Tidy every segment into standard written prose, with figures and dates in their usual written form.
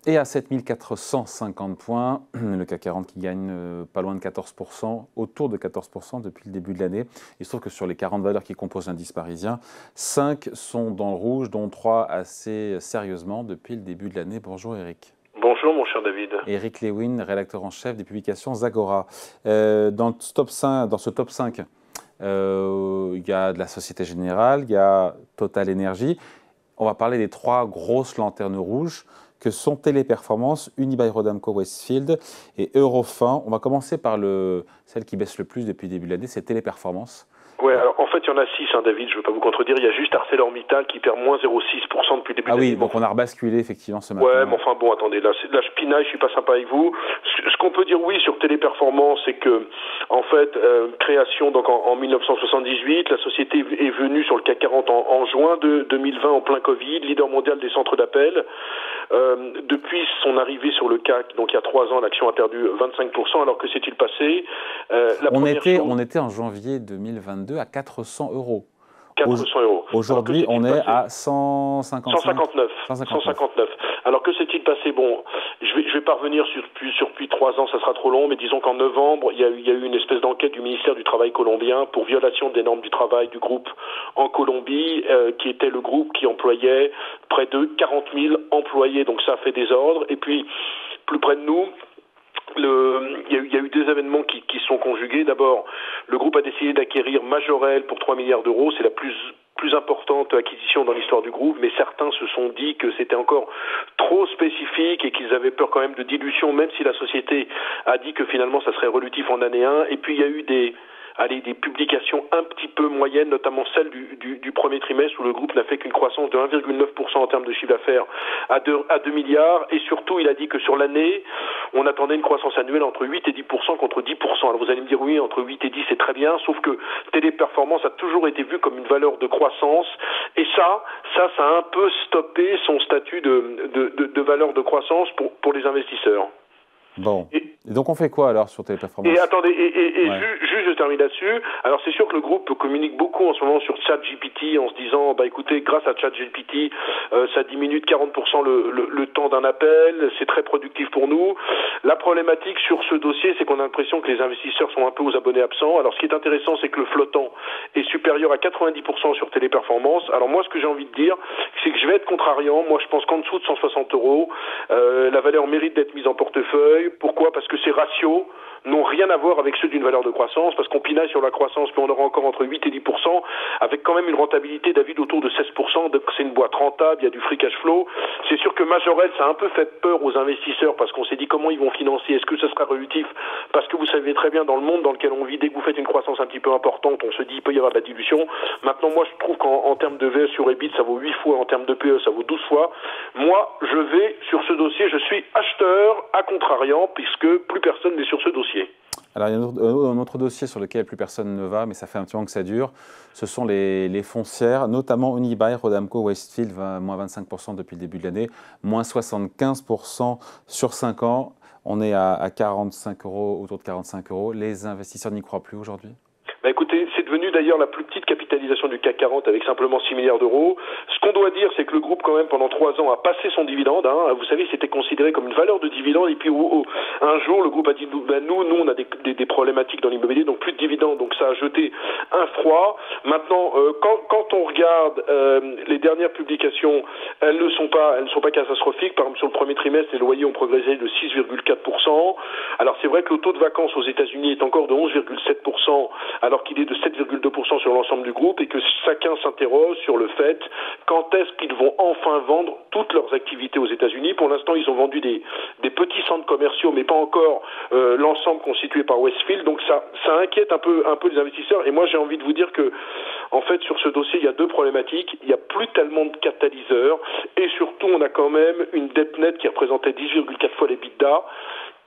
Et à 7450 points, le CAC 40 qui gagne pas loin de 14%, autour de 14% depuis le début de l'année. Il se trouve que sur les 40 valeurs qui composent l'indice parisien, 5 sont dans le rouge, dont 3 assez sérieusement depuis le début de l'année. Bonjour Eric. Bonjour mon cher David. Eric Lewin, rédacteur en chef des publications Zagora. Dans ce top 5, il y a de la Société Générale, il y a Total Energy. On va parler des 3 grosses lanternes rouges que sont Téléperformance, Unibail-Rodamco-Westfield et Eurofin. On va commencer par celle qui baisse le plus depuis le début de l'année, c'est Téléperformance. Ouais, alors en fait il y en a 6, David, je ne veux pas vous contredire, il y a juste ArcelorMittal qui perd moins 0,6% depuis le début de l'année. Ah oui, donc on a rebasculé effectivement ce matin. Ouais, mais enfin bon, attendez, là je pinaille, je suis pas sympa avec vous. Ce qu'on peut dire oui sur Téléperformance, c'est que en fait, création donc en 1978, la société est venue sur le CAC 40 en juin de 2020 en plein Covid, leader mondial des centres d'appel. Depuis son arrivée sur le CAC, donc il y a 3 ans, l'action a perdu 25%. Alors que s'est-il passé? On était en janvier 2022 à 400 euros. 400 euros. Aujourd'hui, on est à 159. Alors que s'est-il passé? Bon, je vais pas revenir sur depuis 3 ans, ça sera trop long, mais disons qu'en novembre, il y a eu une espèce d'enquête du ministère du Travail colombien pour violation des normes du travail du groupe en Colombie, qui était le groupe qui employait près de 40 000 employés. Donc ça a fait désordre. Et puis, plus près de nous, il y a eu des événements qui sont conjugués. D'abord, le groupe a décidé d'acquérir Majorel pour 3 milliards d'euros. C'est la plus importante acquisition dans l'histoire du groupe, mais certains se sont dit que c'était encore trop spécifique et qu'ils avaient peur quand même de dilution, même si la société a dit que finalement ça serait relutif en année 1. Et puis il y a eu des publications un petit peu moyennes, notamment celle du premier trimestre où le groupe n'a fait qu'une croissance de 1,9% en termes de chiffre d'affaires à 2 milliards. Et surtout, il a dit que sur l'année, on attendait une croissance annuelle entre 8 et 10% contre 10%. Alors vous allez me dire oui, entre 8 et 10 c'est très bien, sauf que Téléperformance a toujours été vue comme une valeur de croissance. Et ça a un peu stoppé son statut de valeur de croissance pour les investisseurs. Bon. Et donc on fait quoi alors sur Téléperformance? Et attendez, juste je termine là-dessus. Alors c'est sûr que le groupe communique beaucoup en ce moment sur ChatGPT en se disant, bah écoutez, grâce à ChatGPT, ça diminue de 40% le temps d'un appel, c'est très productif pour nous. La problématique sur ce dossier, c'est qu'on a l'impression que les investisseurs sont un peu aux abonnés absents. Alors ce qui est intéressant, c'est que le flottant est supérieur à 90% sur Téléperformance. Alors moi, ce que j'ai envie de dire, c'est que je vais être contrariant. Moi, je pense qu'en dessous de 160 euros, la valeur mérite d'être mise en portefeuille. Pourquoi? Parce que ces ratios n'ont rien à voir avec ceux d'une valeur de croissance, parce qu'on pinaille sur la croissance, mais on aura encore entre 8 et 10%, avec quand même une rentabilité, David, autour de 16%, donc c'est une boîte rentable, il y a du free cash flow. C'est sûr que Majorel, ça a un peu fait peur aux investisseurs, parce qu'on s'est dit comment ils vont financer, est-ce que ça sera relutif? Parce que vous savez très bien, dans le monde dans lequel on vit, dès que vous faites une croissance un petit peu importante, on se dit il peut y avoir de la dilution. Maintenant, moi, je trouve qu'en termes de VS sur EBIT, ça vaut 8 fois, en termes de PE, ça vaut 12 fois. Moi, je vais, sur ce dossier, je suis acheteur à contrariant, puisque plus personne n'est sur ce dossier. Alors, il y a un autre dossier sur lequel plus personne ne va, mais ça fait un petit moment que ça dure. Ce sont les foncières, notamment Unibail, Rodamco, Westfield, moins 25% depuis le début de l'année, moins 75% sur 5 ans. On est à 45 euros, autour de 45 euros. Les investisseurs n'y croient plus aujourd'hui? Bah écoutez, c'est devenu d'ailleurs la plus petite capitalisation du CAC 40 avec simplement 6 milliards d'euros. Ce qu'on doit dire, c'est que le groupe, quand même, pendant 3 ans, a passé son dividende. Vous savez, c'était considéré comme une valeur de dividende. Et puis, un jour, le groupe a dit, nous, on a des problématiques dans l'immobilier, donc plus de dividendes. Donc, ça a jeté un froid. Maintenant, quand on regarde les dernières publications, elles ne sont pas catastrophiques. Par exemple, sur le premier trimestre, les loyers ont progressé de 6,4%. Alors, c'est vrai que le taux de vacances aux États-Unis est encore de 11,7%. Alors qu'il est de 7,2% sur l'ensemble du groupe et que chacun s'interroge sur le fait quand est-ce qu'ils vont enfin vendre toutes leurs activités aux États-Unis. Pour l'instant, ils ont vendu des petits centres commerciaux, mais pas encore l'ensemble constitué par Westfield. Donc ça inquiète un peu les investisseurs. Et moi, j'ai envie de vous dire que, en fait, sur ce dossier, il y a 2 problématiques. Il n'y a plus tellement de catalyseurs et surtout, on a quand même une dette nette qui représentait 10,4 fois les l'EBITDA,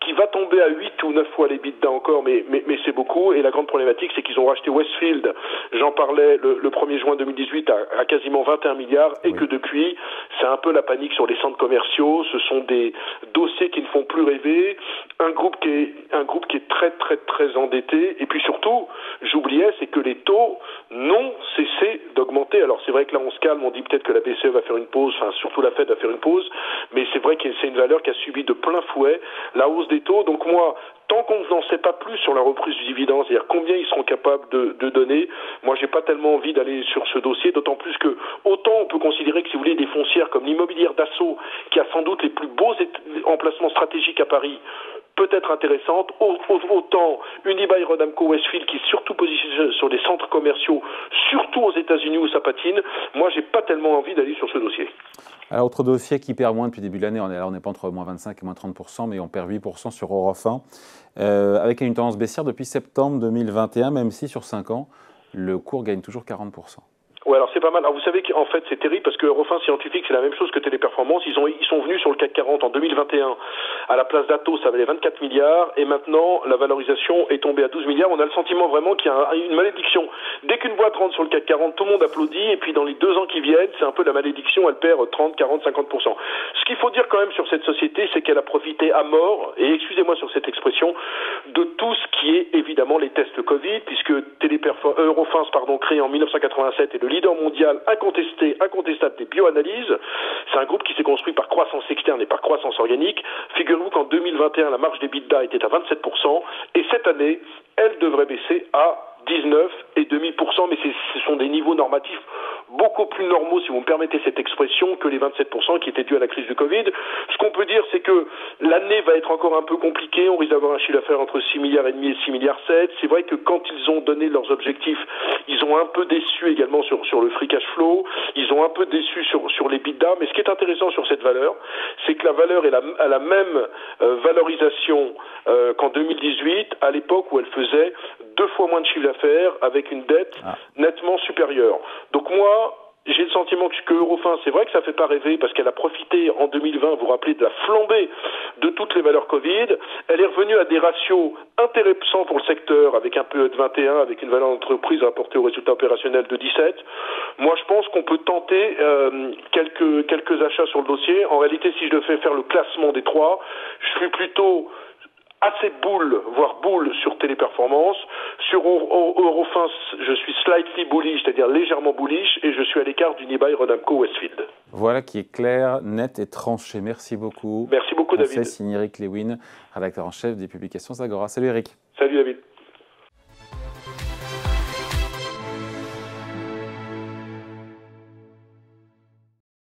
qui va tomber à 8 ou 9 fois les l'EBITDA encore, mais c'est beaucoup. Et la grande problématique, c'est qu'ils ont racheté Westfield, j'en parlais le 1er juin 2018, à quasiment 21 milliards, et que depuis, c'est un peu la panique sur les centres commerciaux. Ce sont des dossiers qui ne font plus rêver, un groupe qui est très très très endetté, et puis surtout, j'oubliais, c'est que les taux n'ont cessé d'augmenter. Alors c'est vrai que là on se calme, on dit peut-être que la BCE va faire une pause, enfin surtout la Fed va faire une pause, mais c'est vrai que c'est une valeur qui a subi de plein fouet la hausse des taux. Donc moi, tant qu'on n'en sait pas plus sur la reprise du dividende, c'est-à-dire combien ils seront capables de donner, moi j'ai pas tellement envie d'aller sur ce dossier, d'autant plus que autant on peut considérer que si vous voulez des foncières comme l'immobilière d'Assaut, qui a sans doute les plus beaux emplacements stratégiques à Paris, peut être intéressante, autant Unibail-Rodamco-Westfield qui est surtout positionné sur des centres commerciaux, surtout aux États-Unis où ça patine, moi j'ai pas tellement envie d'aller sur ce dossier. Alors, autre dossier qui perd moins depuis le début de l'année, on n'est pas entre moins 25 et moins 30%, mais on perd 8% sur Eurofin, avec une tendance baissière depuis septembre 2021, même si sur 5 ans, le cours gagne toujours 40%. Ouais, alors c'est pas mal. Alors vous savez qu'en fait c'est terrible parce que Eurofin Scientifique c'est la même chose que Téléperformance. Ils sont venus sur le CAC 40 en 2021 à la place d'Atos, ça valait 24 milliards et maintenant la valorisation est tombée à 12 milliards. On a le sentiment vraiment qu'il y a une malédiction. Dès qu'une boîte rentre sur le CAC 40, tout le monde applaudit et puis dans les 2 ans qui viennent, c'est un peu la malédiction, elle perd 30, 40, 50%. Ce qu'il faut dire quand même sur cette société, c'est qu'elle a profité à mort, et excusez-moi sur cette expression, de tout ce qui est évidemment les tests Covid, puisque Eurofins, créé en 1987 est le leader mondial incontestable des bioanalyses. C'est un groupe qui s'est construit par croissance externe et par croissance organique. Figurez-vous qu'en 2021, la marge d'EBITDA était à 27%, et cette année, elle devrait baisser à 19,5%, mais ce sont des niveaux normatifs beaucoup plus normaux, si vous me permettez cette expression, que les 27% qui étaient dus à la crise du Covid. Ce qu'on peut dire, c'est que l'année va être encore un peu compliquée. On risque d'avoir un chiffre d'affaires entre 6,5 milliards et 6,7 milliards. C'est vrai que quand ils ont donné leurs objectifs, ils ont un peu déçu également sur le free cash flow. Ils ont un peu déçu sur les EBITDA. Mais ce qui est intéressant sur cette valeur, c'est que la valeur est à la même valorisation qu'en 2018, à l'époque où elle faisait 2 fois moins de chiffre d'affaires avec une dette nettement supérieure. Donc moi, j'ai le sentiment que Eurofins, c'est vrai que ça fait pas rêver parce qu'elle a profité en 2020, vous vous rappelez, de la flambée de toutes les valeurs Covid. Elle est revenue à des ratios intéressants pour le secteur avec un PE de 21, avec une valeur d'entreprise rapportée au résultat opérationnel de 17. Moi, je pense qu'on peut tenter quelques achats sur le dossier. En réalité, si je devais faire le classement des 3, je suis plutôt assez voire boule sur Téléperformance. Sur Eurofins, je suis slightly bullish, c'est-à-dire légèrement bullish, et je suis à l'écart d'Unibail-Rodamco-Westfield. Voilà qui est clair, net et tranché. Merci beaucoup. Merci beaucoup, David. Conseil signé Eric Lewin, rédacteur en chef des publications Agora. Salut Eric. Salut David.